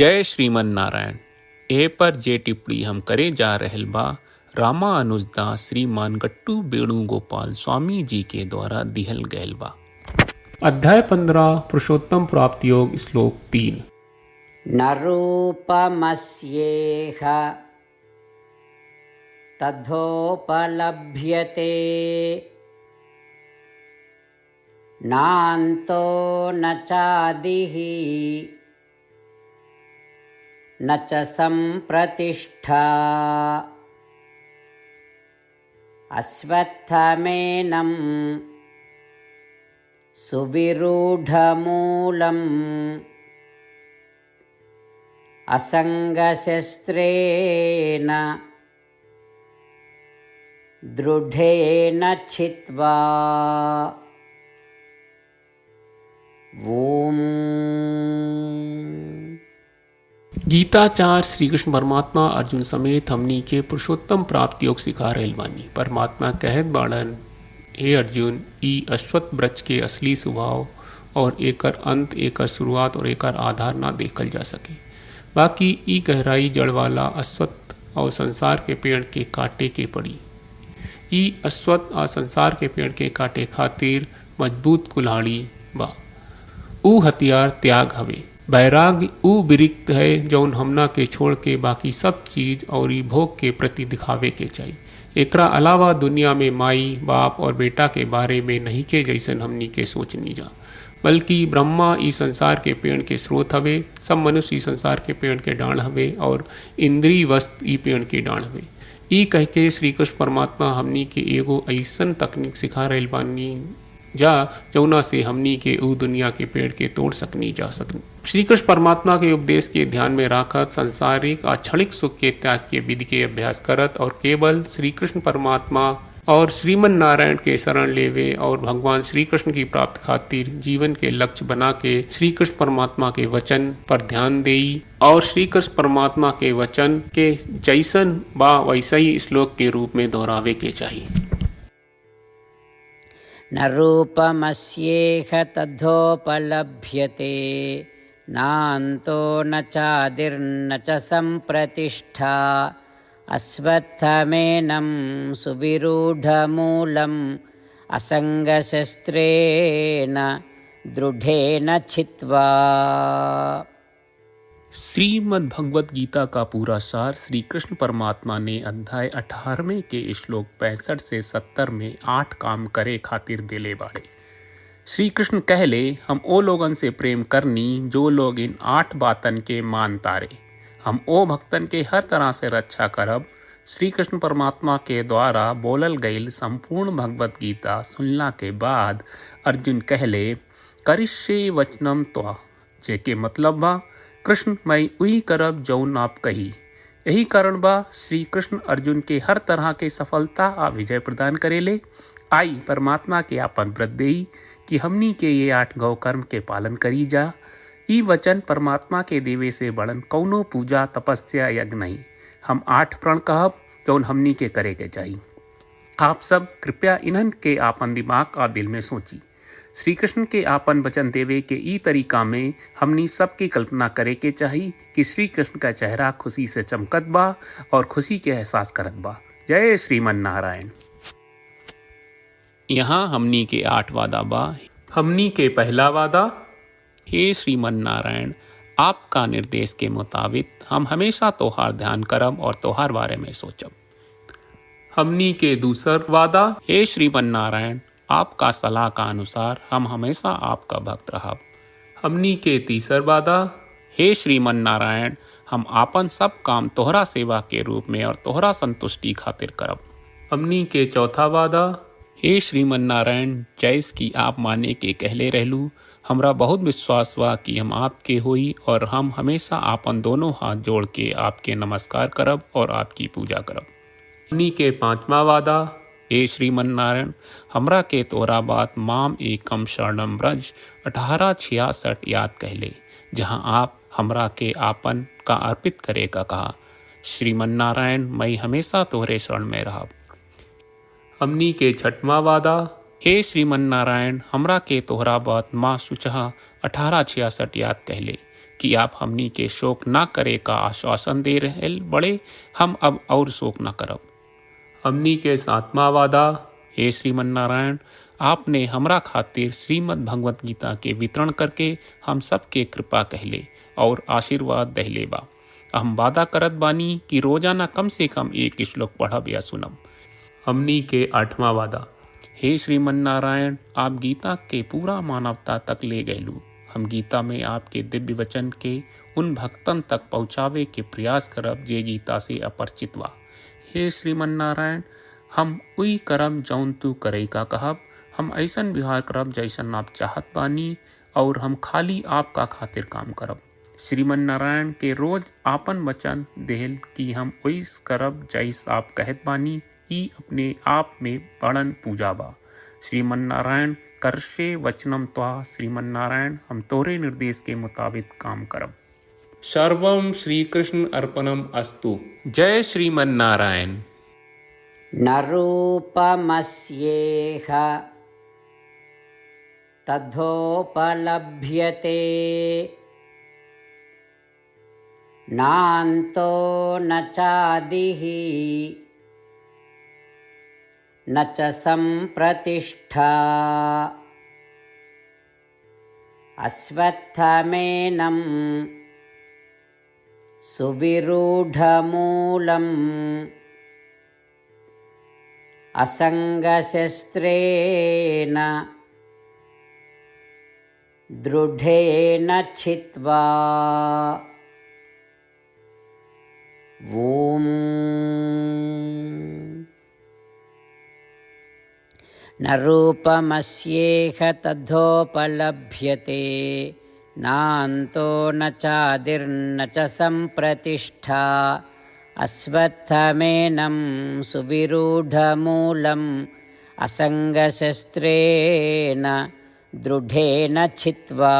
जय श्रीमन नारायण। ए पर जे टिप्पणी हम करे जा रहल बा रामानुजदास श्रीमान गट्टू वेणुगोपाल स्वामी जी के द्वारा दिहल गयल बा। अध्याय 15 पुरुषोत्तम प्राप्ति योग श्लोक 3। न रूपमस्येह तथोपलभ्यते नान्तो न चादिः न च सम्प्रतिष्ठा अश्वत्थमेनं सुविरूढमूलम् असङ्गशस्त्रेण दृढेन छित्त्वा। ओम। गीताचार्य श्री कृष्ण परमात्मा अर्जुन समेत हमनी के पुरुषोत्तम प्राप्ति योग सिखा रहल बानी। परमात्मा कहत बाड़न, हे अर्जुन, ई अश्वत्थ वृक्ष के असली स्वभाव और एकर अंत, एकर शुरुआत और एकर आधार ना देखल जा सके। बाकी ई गहराई जड़ वाला अश्वत्थ और संसार के पेड़ के काटे के पड़ी। ई अश्वत्थ और संसार के पेड़ के काटे खातिर मजबूत कुल्हाड़ी बा। ऊ हथियार त्याग हवे। वैराग्य ऊ विरिक्त है जौन हमना के छोड़ के बाकी सब चीज और ई भोग के प्रति दिखावे के चाहिए। एकरा अलावा दुनिया में माई बाप और बेटा के बारे में नहीं के जैसन हमनी के सोचनी जा, बल्कि ब्रह्मा ई संसार के पेड़ के स्रोत हवे, सब मनुष्य ई संसार के पेड़ के डांड हवे और इंद्रिय वस्तु ई पेड़ के डांड हवे। ई कह के श्री कृष्ण परमात्मा हमनी के एगो ऐसन तकनीक सिखा रहल बानी जा जौना से हमनी के ऊ दुनिया के पेड़ के तोड़ सकनी जा सकनी। श्री कृष्ण परमात्मा के उपदेश के ध्यान में रखत सांसारिक और क्षणिक सुख के त्याग के विधि के अभ्यास करत और केवल श्री कृष्ण परमात्मा और श्रीमन नारायण के शरण लेवे और भगवान श्री कृष्ण की प्राप्त खातिर जीवन के लक्ष्य बना के श्री कृष्ण परमात्मा के वचन पर ध्यान देई और श्री कृष्ण परमात्मा के वचन के जैसन बा वैसा ही श्लोक के रूप में दोहरावे के चाहिए। न रूपमस्येह तथोपलभ्यते नान्तो न चादिर्न च सम्प्रतिष्ठा अश्वत्थमेनं सुविरूढमूलम् असङ्गशस्त्रेण दृढेन छित्त्वा। श्रीमद् भगवत गीता का पूरा सार श्री कृष्ण परमात्मा ने अध्याय 18वें के श्लोक 65 से 70 में 8 काम करे खातिर देले बाड़े। श्री कृष्ण कहले, हम ओ लोगन से प्रेम करनी जो लोग इन 8 बातन के मान तारे। हम ओ भक्तन के हर तरह से रक्षा करब। श्री कृष्ण परमात्मा के द्वारा बोलल गईल संपूर्ण भगवत गीता सुनला के बाद अर्जुन कहले, करिष्ये वचनम त्वा, जेके मतलब बा कृष्ण मैं उही करब जौन आप कही। यही कारण बा श्री कृष्ण अर्जुन के हर तरह के सफलता आ विजय प्रदान करेले। आई परमात्मा के आपन व्रत देई कि हमनी के ये 8 गौ कर्म के पालन करी जा। ई वचन परमात्मा के देवे से बड़न कौनो पूजा तपस्या यज्ञ नहीं। हम 8 प्रण कहब जौन हमनी के करे के चाहिए। आप सब कृपया इन्हन के आपन दिमाग और दिल में सोची। श्री कृष्ण के आपन वचन देवे के ई तरीका में हमनी सबकी कल्पना करे के चाहिए कि श्री कृष्ण का चेहरा खुशी से चमकत बा और खुशी के एहसास करत बा। जय श्रीमन नारायण। यहाँ हमनी के 8 वादा बा। हमनी के पहला वादा, हे श्रीमन नारायण, आपका निर्देश के मुताबिक हम हमेशा तोहार ध्यान करब और तोहार बारे में सोचब। हमनी के दूसर वादा, हे श्रीमन नारायण, आपका सलाह का अनुसार हम हमेशा आपका भक्त रहब। हमनी के तीसर वादा, हे श्रीमन नारायण, हम आपन सब काम तोहरा सेवा के रूप में और तोहरा संतुष्टि खातिर करब। हमनी के चौथा वादा, हे श्रीमन नारायण, जैस की आप माने के कहले रहलू, हमरा बहुत विश्वास बा कि हम आपके होई और हम हमेशा आपन दोनों हाथ जोड़ के आपके नमस्कार करब और आपकी पूजा करब। हमनी के पांचवा वादा, हे श्रीमन नारायण, हमरा के तोरा बात माम एकम शरणम ब्रज 1866 याद कहले, जहाँ आप हमरा के आपन का अर्पित करे का कहा। श्रीमन नारायण, मैं हमेशा तोहरे शरण में रहब। हमनी के छठवां वादा, हे श्रीमन नारायण, हमरा के तोहरा बात माँ सुचहा 1866 याद कहले, कि आप हमनी के शोक ना करे का आश्वासन दे रहे बड़े, हम अब और शोक ना करब। हमनी के सातवां वादा। हे श्रीमन नारायण, आपने हमरा खातिर श्रीमद् भगवत गीता के वितरण करके हम सबके कृपा कहले और आशीर्वाद दहले बा। हम वादा करत बानी कि रोजाना कम से कम एक श्लोक पढ़ब या सुनब। हमनी के आठवां वादा। हे श्रीमन नारायण, आप गीता के पूरा मानवता तक ले गयलू। हम गीता में आपके दिव्य वचन के उन भक्तन तक पहुँचावे के प्रयास करब जे गीता से अपरिचित बा। हे श्रीमन नारायण, हम उई करब जौन तू करे का कहब। हम ऐसन व्यवहार करब जैसन आप चाहत बानी और हम खाली आपका खातिर काम करब। श्रीमन नारायण के रोज आपन वचन देहल कि हम ओइस करब जैस आप कहत बानी, ई अपने आप में बड़न पूजा बा। श्रीमन नारायण, करशे वचनम त्वा। श्रीमन नारायण, हम तोरे निर्देश के मुताबिक काम करब। सर्वम श्री कृष्ण अर्पणम अस्तु। जय श्रीमन नारायण। न रूपमस्येह तथोपलभ्यते, नान्तो न चादिः न च सम्प्रतिष्ठा। अश्वत्थमेनं सुविरूढमूलम् असङ्गशस्त्रेण दृढेन छित्त्वा। ॐ न रूपमस्येह तथोपलभ्यते, नान्तो न चादिर्न च सम्प्रतिष्ठा। अश्वत्थमेनं सुविरूढमूलम् असङ्गशस्त्रेण दृढेन छित्त्वा।